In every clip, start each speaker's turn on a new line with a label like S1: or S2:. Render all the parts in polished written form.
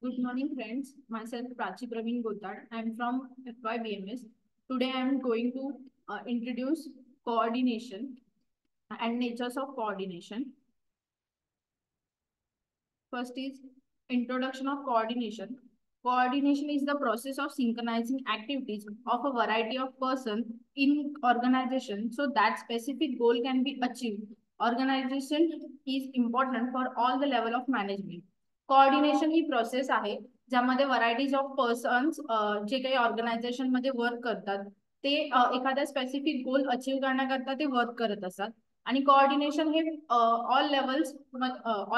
S1: Good morning, friends. Myself, Prachi Praveen Gotad. I am from FYBMS. Today, I am going to introduce coordination and natures of coordination. First is introduction of coordination. Coordination is the process of synchronizing activities of a variety of persons in organization so that specific goal can be achieved. Organization is important for all the level of management. Coordination he process आहे ज्यामध्ये varieties of persons जे काही organisation मध्ये work करतात ते एखाद्या specific goal achieve करण्याकरता ते वर्क करत असतात आणि कोऑर्डिनेशन हे ऑल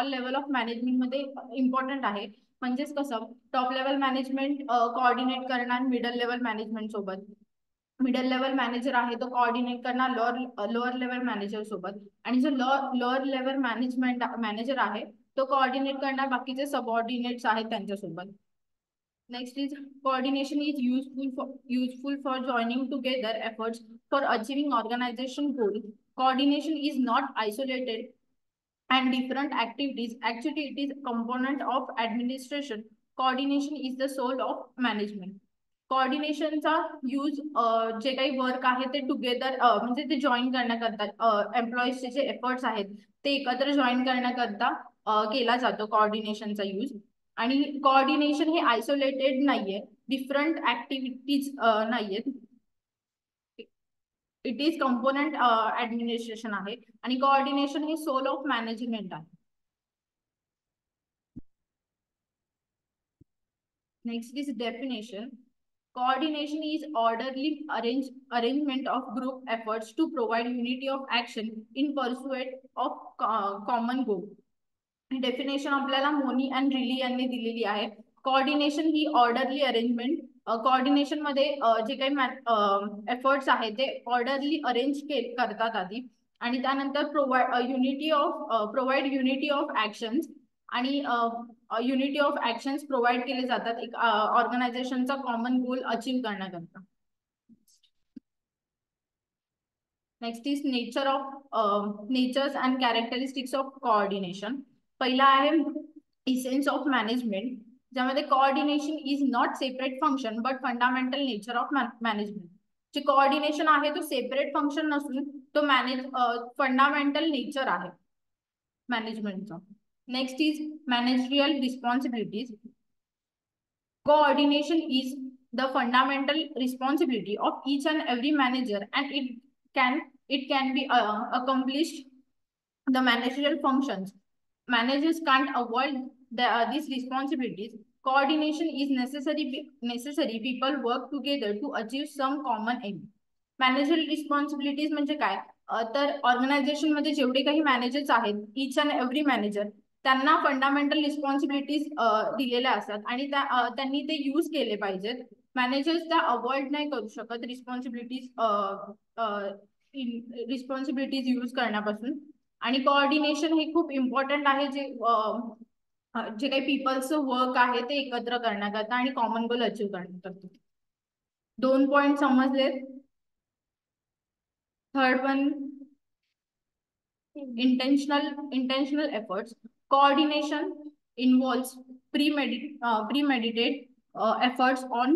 S1: लेवल ऑफ मॅनेजमेंट मध्ये इम्पॉर्टंट आहे. म्हणजेच कसं टॉप लेवल मॅनेजमेंट कोऑर्डिनेट करणार मिडल लेवल मॅनेजमेंट सोबत, मिडल लेवल मॅनेजर आहे तो कोऑर्डिनेट करणार लोअर लेवल मॅनेजर सोबत, आणि जो लोअर लेवल मॅनेजर आहे तो कोऑर्डिनेट करणार बाकीचे सबऑर्डिनेट्स आहेत त्यांच्यासोबत. Next is coordination is useful for joining together efforts for achieving organization goal. Coordination is not isolated and different activities. Actually, it is a component of administration. Coordination is the soul of management. कोऑर्डिनेशनचा use जे काही work आहे ते together म्हणजे ते join करण्याकरता एम्प्लॉईजचे जे efforts आहेत ते एकत्र जॉईन करण्याकरता केला जातो कोऑर्डिनेशनचा यूज. आणि कोऑर्डिनेशन हे आयसोलेटेड नाहीये, डिफरंट ऍक्टिव्हिटीज नाहीयेत. इट इज कंपोनेंट ऍडमिनिस्ट्रेशन आहे आणि कोऑर्डिनेशन हे सोल ऑफ मॅनेजमेंट आहे. Next is definition. Coordination is orderly arrangement of group efforts to provide unity of action in pursuit of common goal. Definition आपल्याला Moni and रिली यांनी दिलेली आहे. Coordination ही orderly arrangement, coordination मध्ये जे काही एफर्ट्स आहेत ते ऑर्डरली अरेंज करतात आधी, आणि त्यानंतर प्रोव्हाइड युनिटी ऑफ ऍक्शन्स, आणि युनिटी ऑफ ऍक्शन्स प्रोव्हाइड केले जातात एक ऑर्गनायझेशनचा कॉमन गोल अचीव करण्याकरता. Next is natures and characteristics of coordination. पहिला आहे इसेन्स ऑफ मॅनेजमेंट, ज्यामध्ये coordination is not separate function but fundamental nature of management. जे कोऑर्डिनेशन आहे तो सेपरेट फंक्शन नसून तो फंडामेंटल नेचर आहे मॅनेजमेंटचा. Next is managerial responsibilities. Coordination is the fundamental responsibility of each and every manager, and it can be accomplished the managerial functions. Managers can't avoid these responsibilities. Coordination is necessary. People work together to achieve some common aim. Managerial responsibilities म्हणजे काय तर organisation मध्ये जेवढे काही managers आहेत, each and every manager, त्यांना fundamental responsibilities दिलेल्या असतात आणि त्यांनी ते यूज केले पाहिजेत. मॅनेजर्स त्या अवॉइड नाही करू शकत रिस्पॉन्सिबिलिटीज यूज करण्यापासून. आणि कोऑर्डिनेशन हे खूप इम्पॉर्टंट आहे, जे काही पीपल्सचं वर्क आहे ते एकत्र करण्याकरता आणि कॉमन गोल अचीव करण्याकरता. 2 पॉइंट समजले. Third one, intentional efforts. Coordination involves premeditated efforts on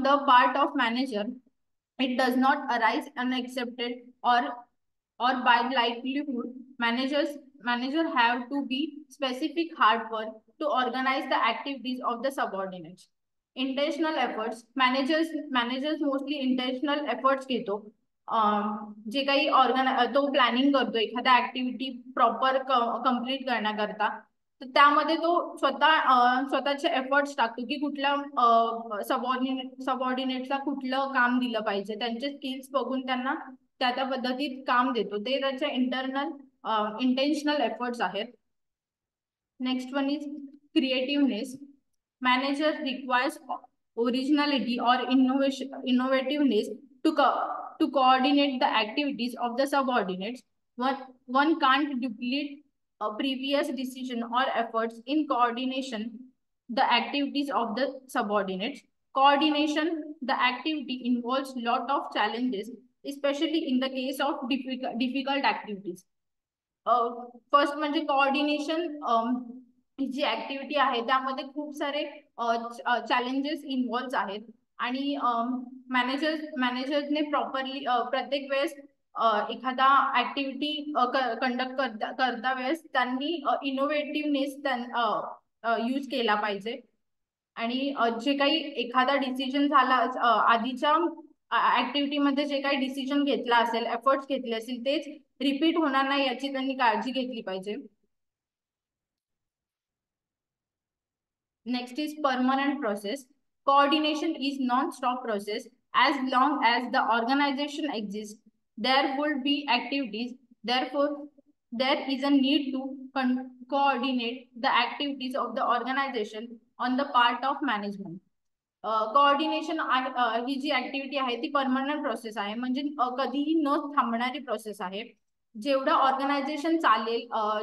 S1: the part of manager. It does not arise unaccepted or by likelihood. Manager have to be specific hard work to organize the activities of the subordinates. Intentional efforts. Managers mostly intentional efforts घेतो. जे काही तो planning करतो एखाद्या activity proper complete करण्याकरता, तर त्यामध्ये तो स्वतःचे एफर्ट्स टाकतो की कुठल्या सबऑर्डिनेटला कुठलं काम दिलं पाहिजे, त्यांचे स्किल्स बघून त्यांना त्या पद्धतीत काम देतो. ते त्याचे इंटेन्शनल एफर्ट्स आहेत. Next one is creativeness. Manager requires originality और innovativeness to coordinate the activities of the subordinates. One can't duplicate a previous decision or efforts in coordination the activities of the subordinates. Coordination, the activity involves lot of challenges, especially in the case of difficult activities. First म्हणजे coordination ही जी activity आहे त्यामध्ये खूप सारे challenges involve आहेत आणि मॅनेजरने properly प्रत्येक वेळेस एखादा ऍक्टिव्हिटी कंडक्ट करता वेळेस त्यांनी इनोव्हेटिव्हनेस यूज केला पाहिजे आणि जे काही एखादा डिसिजन झाला आधीच्या ऍक्टिव्हिटी मध्ये जे काही डिसिजन घेतला असेल एफर्ट्स घेतले असतील तेच रिपीट होणार नाही याची त्यांनी काळजी घेतली पाहिजे. Next is permanent process. Coordination is non-stop process. As long as the organization exists, there will be activities. Therefore, there is a need to coordinate the activities of the organization on the part of management. Coordination ही जी activity आहे ती permanent process आहे म्हणजे कधीही न थांबणारी process आहे. जेवढं ऑर्गनायझेशन चालेल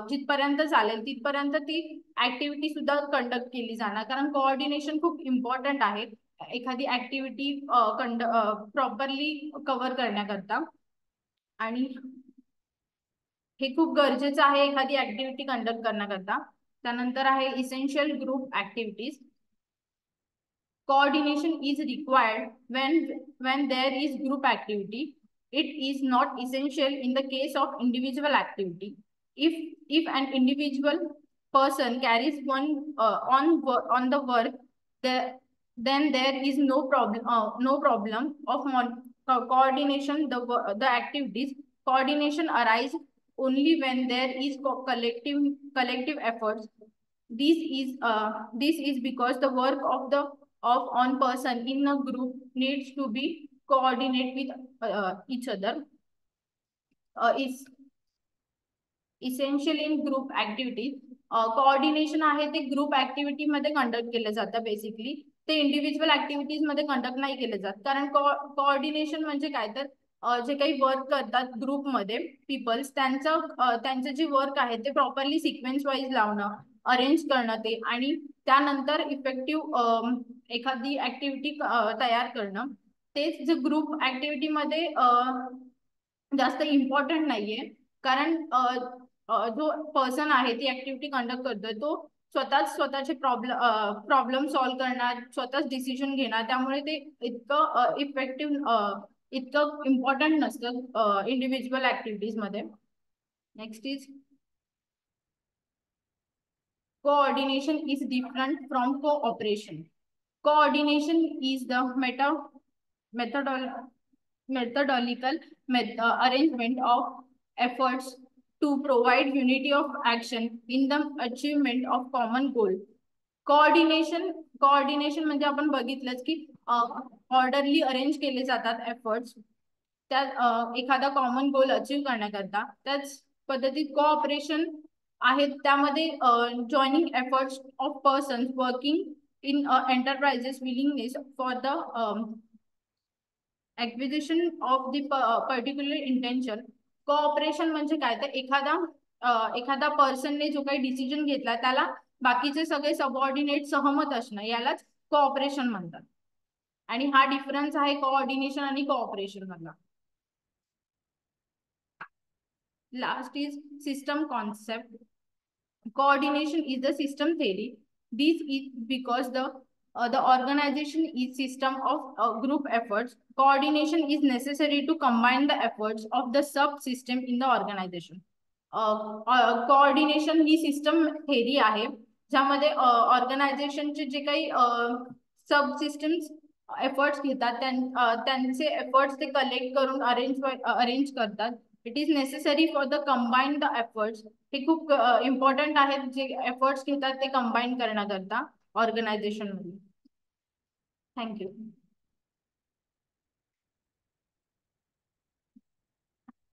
S1: जिथपर्यंत चालेल तिथपर्यंत ती ऍक्टिव्हिटी सुद्धा कंडक्ट केली जाणार कारण कोऑर्डिनेशन खूप इम्पॉर्टंट आहे एखादी ऍक्टिव्हिटी प्रॉपरली कव्हर करण्याकरता आणि हे खूप गरजेचं आहे एखादी ऍक्टिव्हिटी कंडक्ट करण्याकरता. त्यानंतर आहे essential group activities. Coordination is required when there is group activity. It is not essential in the case of individual activity. If an individual person carries one on the work, then there is no problem of coordination the activities. Coordination arise only when there is collective efforts. This is because the work of one person in a group needs to be coordinate with each other. Is essential in group activities. Coordination आहे ते group activity मध्ये conduct केलं जातं basically ते individual activities मध्ये conduct नाही केलं जात कारण कोऑर्डिनेशन म्हणजे काय तर जे काही वर्क करतात ग्रुपमध्ये पीपल्स त्यांचं जे वर्क आहे ते प्रॉपरली सिक्वेन्स वाईज लावणं अरेंज करणं ते आणि त्यानंतर इफेक्टिव्ह एखादी ऍक्टिव्हिटी तयार करणं तेच जे ग्रुप ऍक्टिव्हिटी मध्ये जास्त इम्पॉर्टंट नाहीये कारण जो पर्सन आहे ती ऍक्टिव्हिटी कंडक्ट करतोय तो स्वतःचे प्रॉब्लेम सॉल्व्ह करणार स्वतःच डिसिजन घेणार त्यामुळे ते इतकं इफेक्टिव्ह इतकं इम्पॉर्टंट नसतं इंडिव्हिज्युअल ऍक्टिव्हिटीज मध्ये. Next is coordination is different from cooperation. Coordination is the methodological arrangement of efforts to provide unity of action in the achievement of common goal. Coordination म्हणजे आपण बघितलंच की ऑर्डरली अरेंज केले जातात efforts त्या एखादा common goal achieve करण्याकरता. त्याच पद्धतीत कोऑपरेशन आहेत त्यामध्ये joining efforts of persons working in enterprises willingness for the acquisition of the particular intention. Cooperation म्हणजे काय तर एखादा पर्सनने जो काही डिसिजन घेतला त्याला बाकीचे सगळे सबऑर्डिनेट सहमत असणं यालाच कोऑपरेशन म्हणतात आणि हा डिफरन्स आहे कोऑर्डिनेशन आणि कोऑपरेशन मधला. Last is system concept. Coordination is the system theory. This is because the organization is system of group efforts. Coordination is necessary to combine the efforts of the subsystem in the organization. Coordination he system theory आहे ज्यामध्ये ऑर्गनायझेशनचे जे काही सब systems efforts घेतात त्यांचे efforts ते collect करून arrange करतात. It is necessary for the combine the efforts. हे खूप इम्पॉर्टंट आहेत जे एफर्ट्स घेतात ते कंबाईन करण्याकरता ऑर्गनायझेशन मध्ये. थँक्यू.